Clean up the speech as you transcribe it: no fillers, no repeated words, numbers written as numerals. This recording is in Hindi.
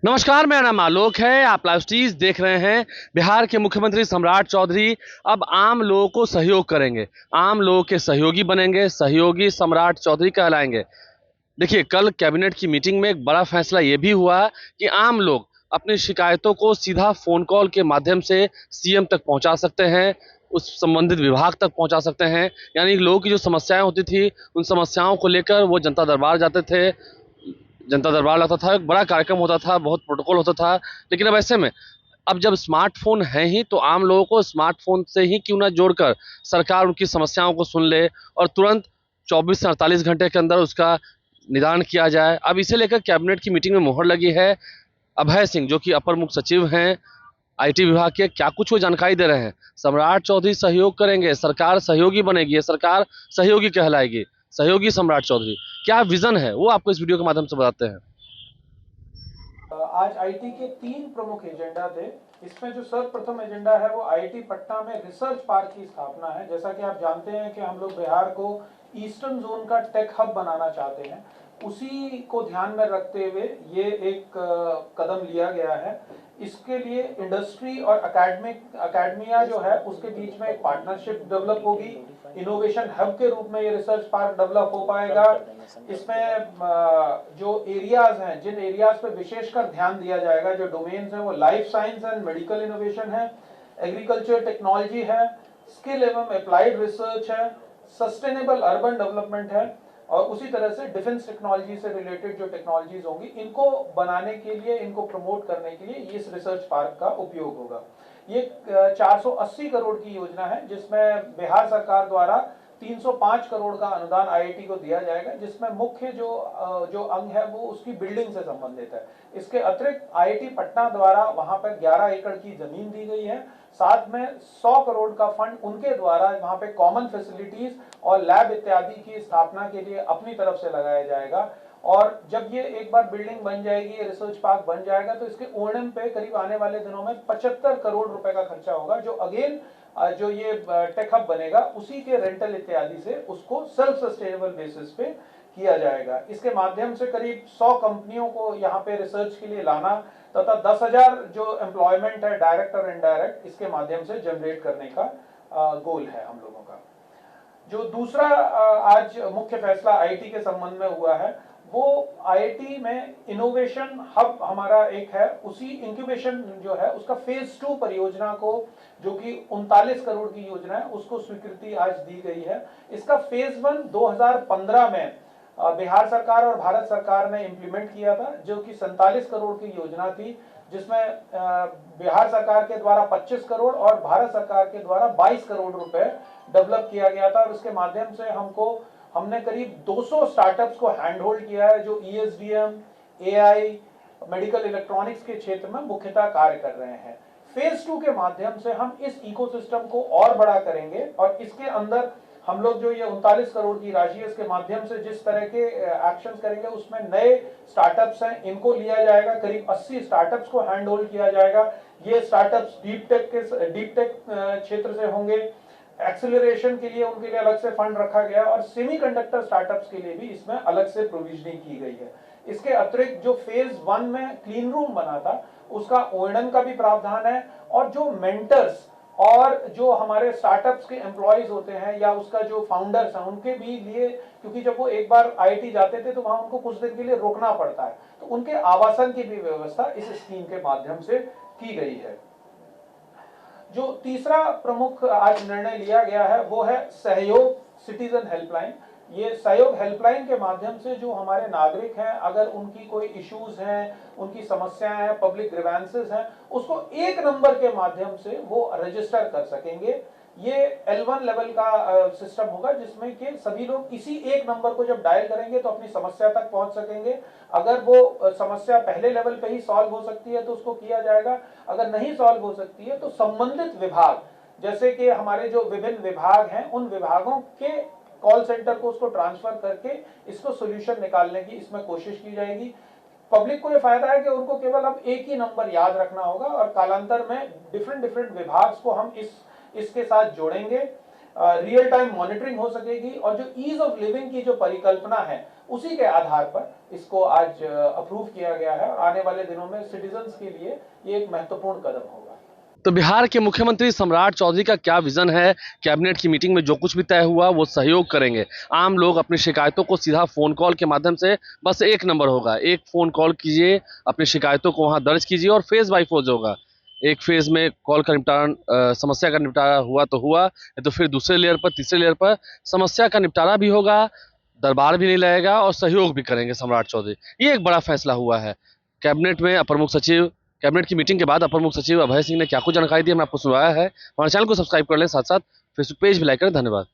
नमस्कार, मेरा नाम आलोक है। आप लाइव स्टीज देख रहे हैं। बिहार के मुख्यमंत्री सम्राट चौधरी अब आम लोगों को सहयोग करेंगे, आम लोगों के सहयोगी बनेंगे, सहयोगी सम्राट चौधरी कहलाएंगे। देखिए, कल कैबिनेट की मीटिंग में एक बड़ा फैसला ये भी हुआ कि आम लोग अपनी शिकायतों को सीधा फोन कॉल के माध्यम से सीएम तक पहुंचा सकते हैं, उस संबंधित विभाग तक पहुंचा सकते हैं। यानी लोगों की जो समस्याएं होती थी, उन समस्याओं को लेकर वो जनता दरबार जाते थे, जनता दरबार लगता था, एक बड़ा कार्यक्रम होता था, बहुत प्रोटोकॉल होता था। लेकिन अब ऐसे में, अब जब स्मार्टफोन है ही तो आम लोगों को स्मार्टफोन से ही क्यों ना जोड़कर सरकार उनकी समस्याओं को सुन ले और तुरंत 24 से 48 घंटे के अंदर उसका निदान किया जाए। अब इसे लेकर कैबिनेट की मीटिंग में मोहर लगी है। अभय सिंह, जो कि अपर मुख्य सचिव हैं आईटी विभाग के, क्या कुछ वो जानकारी दे रहे हैं। सम्राट चौधरी सहयोग करेंगे, सरकार सहयोगी बनेगी, ये सरकार सहयोगी कहलाएगी, सहयोगी सम्राट चौधरी। क्या विजन है वो आपको इस वीडियो के माध्यम से बताते हैं। आज आईटी के 3 प्रमुख एजेंडा थे। इसमें जो सर्वप्रथम एजेंडा है वो आईटी पटना में रिसर्च पार्क की स्थापना है। जैसा कि आप जानते हैं कि हम लोग बिहार को ईस्टर्न जोन का टेक हब बनाना चाहते हैं, उसी को ध्यान में रखते हुए ये एक कदम लिया गया है। इसके लिए इंडस्ट्री और अकेडमिया जो है उसके बीच में एक पार्टनरशिप डेवलप होगी। इनोवेशन हब के रूप में ये रिसर्च पार्क डेवलप हो पाएगा। इसमें जो एरियाज हैं, जिन एरियाज पे विशेषकर ध्यान दिया जाएगा, जो डोमेन्स हैं, वो life science and medical innovation है, एग्रीकल्चर टेक्नोलॉजी है, स्किल एवं अप्लाइड रिसर्च है, सस्टेनेबल अर्बन डेवलपमेंट है, और उसी तरह से डिफेंस टेक्नोलॉजी से रिलेटेड जो टेक्नोलॉजीज होंगी, इनको बनाने के लिए, इनको प्रमोट करने के लिए इस रिसर्च पार्क का उपयोग होगा। ये 480 करोड़ की योजना है, जिसमें बिहार सरकार द्वारा 305 करोड़ का अनुदान आईआईटी को दिया जाएगा, जिसमें मुख्य जो अंग है वो उसकी बिल्डिंग से संबंधित है। इसके अतिरिक्त आईआईटी पटना द्वारा वहां पर 11 एकड़ की जमीन दी गई है। साथ में 100 करोड़ का फंड उनके द्वारा वहां पे कॉमन फैसिलिटीज और लैब इत्यादि की स्थापना के लिए अपनी तरफ से लगाया जाएगा। और जब ये एक बार बिल्डिंग बन जाएगी, ये रिसर्च पार्क बन जाएगा, तो इसके ओएनएम पे करीब आने वाले दिनों में 75 करोड़ रुपए का खर्चा होगा, जो अगेन जो ये टेक हब बनेगा उसी के रेंटल इत्यादि से उसको सेल्फ सस्टेनेबल बेसिस पे किया जाएगा। इसके माध्यम से करीब 100 कंपनियों को यहाँ पे रिसर्च के लिए लाना तथा 10,000 जो एम्प्लॉयमेंट है डायरेक्ट और इनडायरेक्ट, इसके माध्यम से जनरेट करने का गोल है हम लोगों का। जो दूसरा आज मुख्य फैसला आईटी के संबंध में हुआ है, वो आईआईटी में इनोवेशन हब हमारा एक है, उसी इंक्यूबेशन जो है उसका फेज 2 परियोजना को, जो कि 39 करोड़ की योजना है, उसको स्वीकृति आज दी गई है। इसका फेज 1 2015 में बिहार सरकार और भारत सरकार ने इंप्लीमेंट किया था, जो कि 47 करोड़ की योजना थी, जिसमें बिहार सरकार के द्वारा 25 करोड़ और भारत सरकार के द्वारा 22 करोड़ रुपए डेवलप किया गया था। और उसके माध्यम से हमने करीब 200 स्टार्टअप्स को हैंड होल्ड किया है, जो ईएसडीएम, एआई, मेडिकल इलेक्ट्रॉनिक्स के क्षेत्र में मुख्यतः कार्य कर रहे हैं। फेज 2 के माध्यम से हम इस इकोसिस्टम को और बड़ा करेंगे, और इसके अंदर हम लोग जो ये 39 करोड़ की राशि है, इसके माध्यम से जिस तरह के एक्शंस करेंगे, उसमें नए स्टार्टअप्स हैं, इनको लिया जाएगा। करीब 80 स्टार्टअप्स को हैंड होल्ड किया जाएगा। ये स्टार्टअप्स डीप टेक क्षेत्र से होंगे। एक्सेलरेशन के लिए उनके लिए अलग से फंड रखा गया, और सेमीकंडक्टर स्टार्टअप्स के लिए भी इसमें अलग से प्रोविजनिंग की गई है। इसके अतिरिक्त जो फेज 1 में क्लीन रूम बना था, उसका ओएनएम का भी प्रावधान है, और जो मेंटर्स और जो हमारे स्टार्टअप्स के एम्प्लॉयज होते हैं या उसका जो फाउंडर्स हैं, उनके भी लिए, क्योंकि जब वो एक बार आईआईटी जाते थे तो वहां उनको कुछ दिन के लिए रुकना पड़ता है, तो उनके आवासन की भी व्यवस्था इस स्कीम के माध्यम से की गई है। जो तीसरा प्रमुख आज निर्णय लिया गया है वो है सहयोग सिटीजन हेल्पलाइन। ये सहयोग हेल्पलाइन के माध्यम से जो हमारे नागरिक हैं, अगर उनकी कोई इश्यूज हैं, उनकी समस्याएं हैं, पब्लिक ग्रीवेंसेस हैं, उसको एक नंबर के माध्यम से वो रजिस्टर कर सकेंगे। ये L1 लेवल का सिस्टम होगा, जिसमें कि सभी लोग इसी एक नंबर को जब डायल करेंगे तो अपनी समस्या तक पहुंच सकेंगे। अगर वो समस्या पहले लेवल पे ही सॉल्व हो सकती है तो उसको किया जाएगा, अगर नहीं सॉल्व हो सकती है तो संबंधित विभाग, जैसे कि हमारे जो विभिन्न विभाग हैं, उन विभागों के कॉल सेंटर को उसको ट्रांसफर करके इसको सोल्यूशन निकालने की इसमें कोशिश की जाएगी। पब्लिक को ये फायदा है कि उनको केवल अब एक ही नंबर याद रखना होगा, और कालांतर में डिफरेंट विभाग को हम इसके साथ जोड़ेंगे। रियल टाइम मॉनिटरिंग हो सकेगी और जो ईज ऑफ लिविंग की जो परिकल्पना है उसी के आधार पर इसको आज अप्रूव किया गया है और आने वाले दिनों में सिटीजन्स के लिए ये एक महत्वपूर्ण कदम होगा। तो बिहार के मुख्यमंत्री सम्राट चौधरी का क्या विजन है? कैबिनेट की मीटिंग में जो कुछ भी तय हुआ वो सहयोग करेंगे। आम लोग अपनी शिकायतों को सीधा फोन कॉल के माध्यम से, बस एक नंबर होगा, एक फोन कॉल कीजिए, अपनी शिकायतों को वहां दर्ज कीजिए और फेज बाय फेज होगा। एक फेज में कॉल का निपटारा, समस्या का निपटारा हुआ तो हुआ, तो फिर दूसरे लेयर पर, तीसरे लेयर पर समस्या का निपटारा भी होगा, दरबार भी नहीं लगेगा और सहयोग भी करेंगे सम्राट चौधरी। ये एक बड़ा फैसला हुआ है कैबिनेट में। अपर मुख्य सचिव, कैबिनेट की मीटिंग के बाद अपर मुख्य सचिव अभय सिंह ने क्या कुछ जानकारी दी, हमने आपको सुनाया है। हमारे चैनल को सब्सक्राइब कर लें, साथ साथ फेसबुक पेज भी लाइक करें। धन्यवाद।